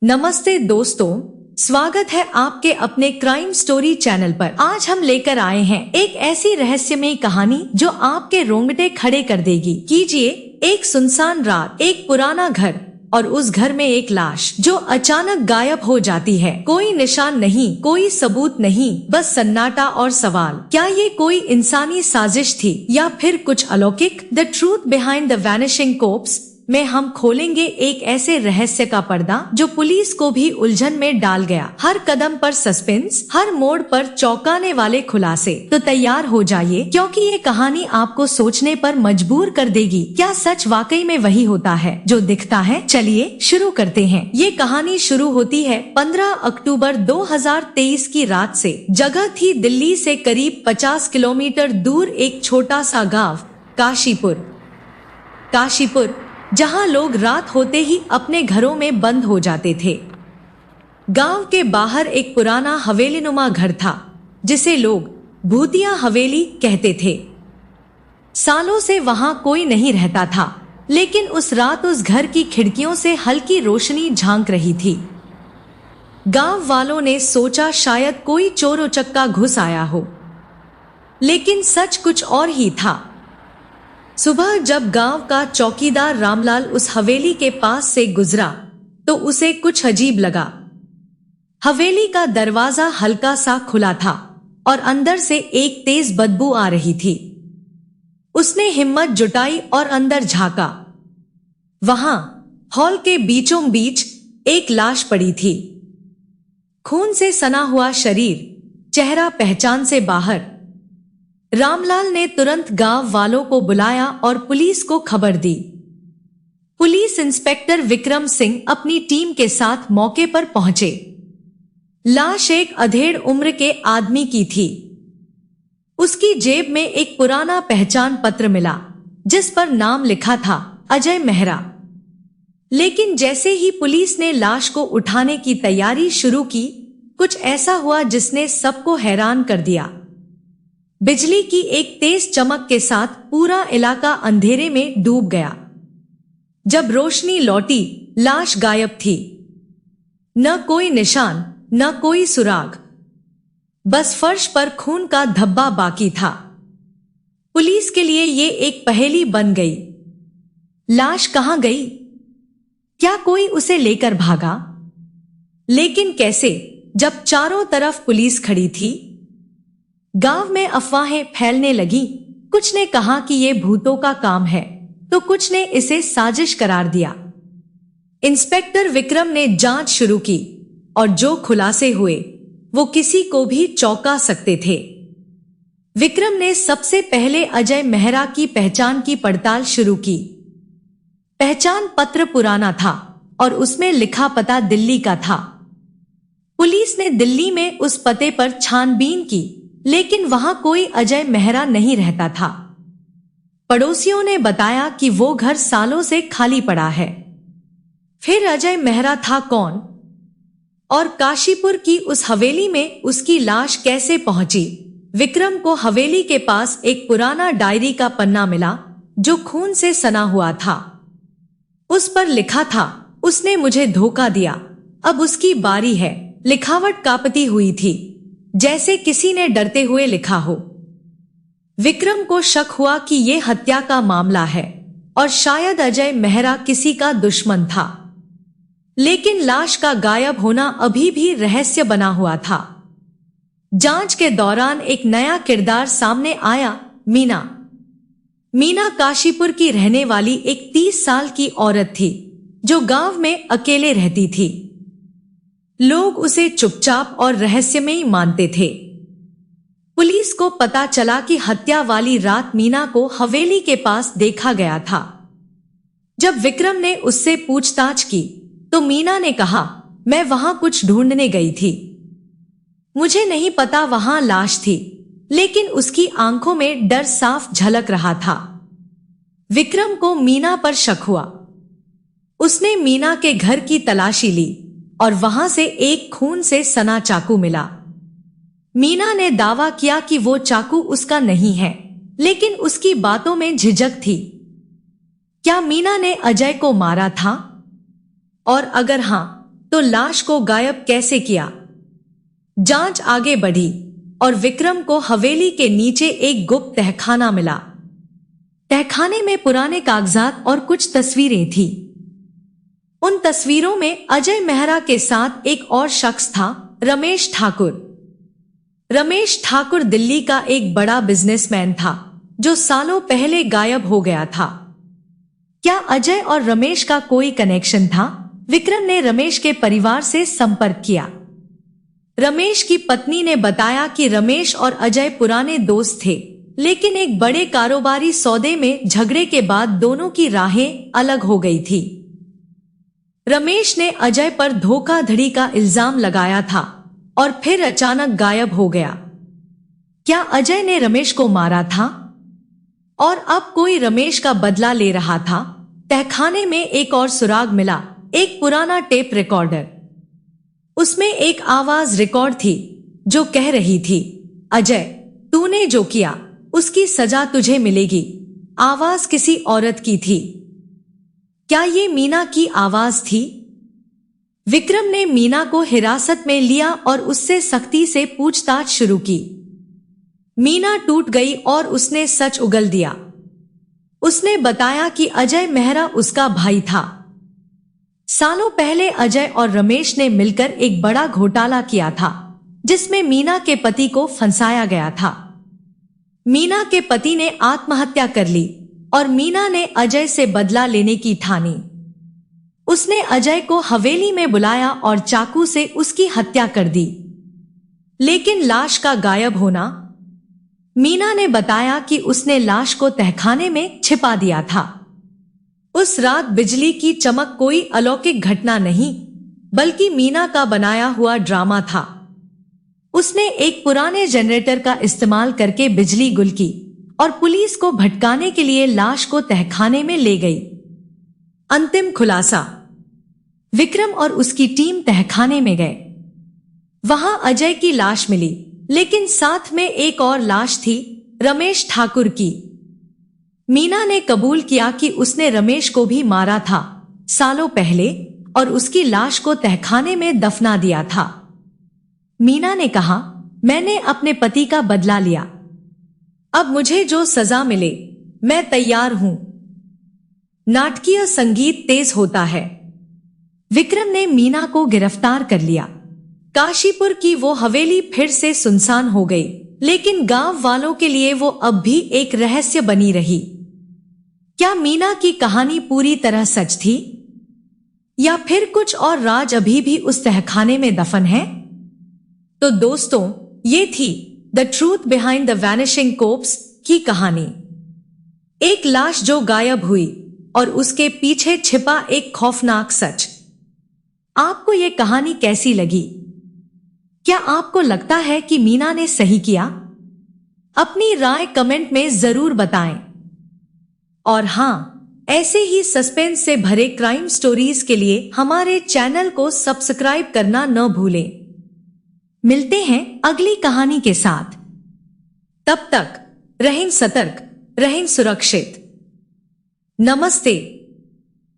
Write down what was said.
नमस्ते दोस्तों, स्वागत है आपके अपने क्राइम स्टोरी चैनल पर। आज हम लेकर आए हैं एक ऐसी रहस्यमयी कहानी जो आपके रोंगटे खड़े कर देगी। कीजिए, एक सुनसान रात, एक पुराना घर और उस घर में एक लाश जो अचानक गायब हो जाती है। कोई निशान नहीं, कोई सबूत नहीं, बस सन्नाटा और सवाल। क्या ये कोई इंसानी साजिश थी या फिर कुछ अलौकिक? The truth behind the vanishing corps में हम खोलेंगे एक ऐसे रहस्य का पर्दा जो पुलिस को भी उलझन में डाल गया। हर कदम पर सस्पेंस, हर मोड़ पर चौंकाने वाले खुलासे। तो तैयार हो जाइए, क्योंकि ये कहानी आपको सोचने पर मजबूर कर देगी। क्या सच वाकई में वही होता है जो दिखता है? चलिए शुरू करते हैं। ये कहानी शुरू होती है 15 अक्टूबर 2023 की रात से। जगह थी दिल्ली से करीब 50 किलोमीटर दूर एक छोटा सा गाँव काशीपुर, जहां लोग रात होते ही अपने घरों में बंद हो जाते थे। गांव के बाहर एक पुराना हवेलीनुमा घर था, जिसे लोग भूतिया हवेली कहते थे। सालों से वहां कोई नहीं रहता था, लेकिन उस रात उस घर की खिड़कियों से हल्की रोशनी झांक रही थी। गांव वालों ने सोचा शायद कोई चोर उचक्का घुस आया हो, लेकिन सच कुछ और ही था। सुबह जब गांव का चौकीदार रामलाल उस हवेली के पास से गुजरा तो उसे कुछ अजीब लगा। हवेली का दरवाजा हल्का सा खुला था और अंदर से एक तेज बदबू आ रही थी। उसने हिम्मत जुटाई और अंदर झांका। वहां हॉल के बीचों बीच एक लाश पड़ी थी। खून से सना हुआ शरीर, चेहरा पहचान से बाहर। रामलाल ने तुरंत गांव वालों को बुलाया और पुलिस को खबर दी। पुलिस इंस्पेक्टर विक्रम सिंह अपनी टीम के साथ मौके पर पहुंचे। लाश एक अधेड़ उम्र के आदमी की थी। उसकी जेब में एक पुराना पहचान पत्र मिला, जिस पर नाम लिखा था अजय मेहरा। लेकिन जैसे ही पुलिस ने लाश को उठाने की तैयारी शुरू की, कुछ ऐसा हुआ जिसने सबको हैरान कर दिया। बिजली की एक तेज चमक के साथ पूरा इलाका अंधेरे में डूब गया। जब रोशनी लौटी, लाश गायब थी। न कोई निशान, न कोई सुराग, बस फर्श पर खून का धब्बा बाकी था। पुलिस के लिए ये एक पहेली बन गई। लाश कहां गई? क्या कोई उसे लेकर भागा? लेकिन कैसे, जब चारों तरफ पुलिस खड़ी थी? गांव में अफवाहें फैलने लगी। कुछ ने कहा कि ये भूतों का काम है, तो कुछ ने इसे साजिश करार दिया। इंस्पेक्टर विक्रम ने जांच शुरू की और जो खुलासे हुए वो किसी को भी चौंका सकते थे। विक्रम ने सबसे पहले अजय मेहरा की पहचान की पड़ताल शुरू की। पहचान पत्र पुराना था और उसमें लिखा पता दिल्ली का था। पुलिस ने दिल्ली में उस पते पर छानबीन की, लेकिन वहां कोई अजय मेहरा नहीं रहता था। पड़ोसियों ने बताया कि वो घर सालों से खाली पड़ा है। फिर अजय मेहरा था कौन? और काशीपुर की उस हवेली में उसकी लाश कैसे पहुंची? विक्रम को हवेली के पास एक पुराना डायरी का पन्ना मिला, जो खून से सना हुआ था। उस पर लिखा था, उसने मुझे धोखा दिया, अब उसकी बारी है। लिखावट कापती हुई थी, जैसे किसी ने डरते हुए लिखा हो। विक्रम को शक हुआ कि यह हत्या का मामला है और शायद अजय मेहरा किसी का दुश्मन था। लेकिन लाश का गायब होना अभी भी रहस्य बना हुआ था। जांच के दौरान एक नया किरदार सामने आया, मीना काशीपुर की रहने वाली एक 30 साल की औरत थी, जो गांव में अकेले रहती थी। लोग उसे चुपचाप और रहस्यमयी मानते थे। पुलिस को पता चला कि हत्या वाली रात मीना को हवेली के पास देखा गया था। जब विक्रम ने उससे पूछताछ की तो मीना ने कहा, मैं वहां कुछ ढूंढने गई थी। मुझे नहीं पता वहां लाश थी, लेकिन उसकी आंखों में डर साफ झलक रहा था। विक्रम को मीना पर शक हुआ। उसने मीना के घर की तलाशी ली और वहां से एक खून से सना चाकू मिला। मीना ने दावा किया कि वो चाकू उसका नहीं है, लेकिन उसकी बातों में झिझक थी। क्या मीना ने अजय को मारा था? और अगर हां, तो लाश को गायब कैसे किया? जांच आगे बढ़ी और विक्रम को हवेली के नीचे एक गुप्त तहखाना मिला। तहखाने में पुराने कागजात और कुछ तस्वीरें थी। उन तस्वीरों में अजय मेहरा के साथ एक और शख्स था, रमेश ठाकुर। रमेश ठाकुर दिल्ली का एक बड़ा बिजनेसमैन था जो सालों पहले गायब हो गया था। क्या अजय और रमेश का कोई कनेक्शन था? विक्रम ने रमेश के परिवार से संपर्क किया। रमेश की पत्नी ने बताया कि रमेश और अजय पुराने दोस्त थे, लेकिन एक बड़े कारोबारी सौदे में झगड़े के बाद दोनों की राहें अलग हो गई थी। रमेश ने अजय पर धोखाधड़ी का इल्जाम लगाया था और फिर अचानक गायब हो गया। क्या अजय ने रमेश को मारा था और अब कोई रमेश का बदला ले रहा था? तहखाने में एक और सुराग मिला, एक पुराना टेप रिकॉर्डर। उसमें एक आवाज रिकॉर्ड थी जो कह रही थी, अजय, तूने जो किया उसकी सजा तुझे मिलेगी। आवाज किसी औरत की थी। क्या ये मीना की आवाज थी? विक्रम ने मीना को हिरासत में लिया और उससे सख्ती से पूछताछ शुरू की। मीना टूट गई और उसने सच उगल दिया। उसने बताया कि अजय मेहरा उसका भाई था। सालों पहले अजय और रमेश ने मिलकर एक बड़ा घोटाला किया था जिसमें मीना के पति को फंसाया गया था। मीना के पति ने आत्महत्या कर ली और मीना ने अजय से बदला लेने की ठानी। उसने अजय को हवेली में बुलाया और चाकू से उसकी हत्या कर दी। लेकिन लाश का गायब होना? मीना ने बताया कि उसने लाश को तहखाने में छिपा दिया था। उस रात बिजली की चमक कोई अलौकिक घटना नहीं, बल्कि मीना का बनाया हुआ ड्रामा था। उसने एक पुराने जनरेटर का इस्तेमाल करके बिजली गुल की और पुलिस को भटकाने के लिए लाश को तहखाने में ले गई। अंतिम खुलासा, विक्रम और उसकी टीम तहखाने में गए। वहां अजय की लाश मिली, लेकिन साथ में एक और लाश थी, रमेश ठाकुर की। मीना ने कबूल किया कि उसने रमेश को भी मारा था सालों पहले और उसकी लाश को तहखाने में दफना दिया था। मीना ने कहा, मैंने अपने पति का बदला लिया। अब मुझे जो सजा मिले मैं तैयार हूं। नाटकीय संगीत तेज होता है। विक्रम ने मीना को गिरफ्तार कर लिया। काशीपुर की वो हवेली फिर से सुनसान हो गई, लेकिन गांव वालों के लिए वो अब भी एक रहस्य बनी रही। क्या मीना की कहानी पूरी तरह सच थी या फिर कुछ और राज अभी भी उस तहखाने में दफन है? तो दोस्तों, ये थी the truth behind the vanishing corpse की कहानी। एक लाश जो गायब हुई और उसके पीछे छिपा एक खौफनाक सच। आपको ये कहानी कैसी लगी? क्या आपको लगता है कि मीना ने सही किया? अपनी राय कमेंट में जरूर बताएं। और हां, ऐसे ही सस्पेंस से भरे क्राइम स्टोरीज के लिए हमारे चैनल को सब्सक्राइब करना न भूलें। मिलते हैं अगली कहानी के साथ। तब तक रहें सतर्क, रहें सुरक्षित। नमस्ते।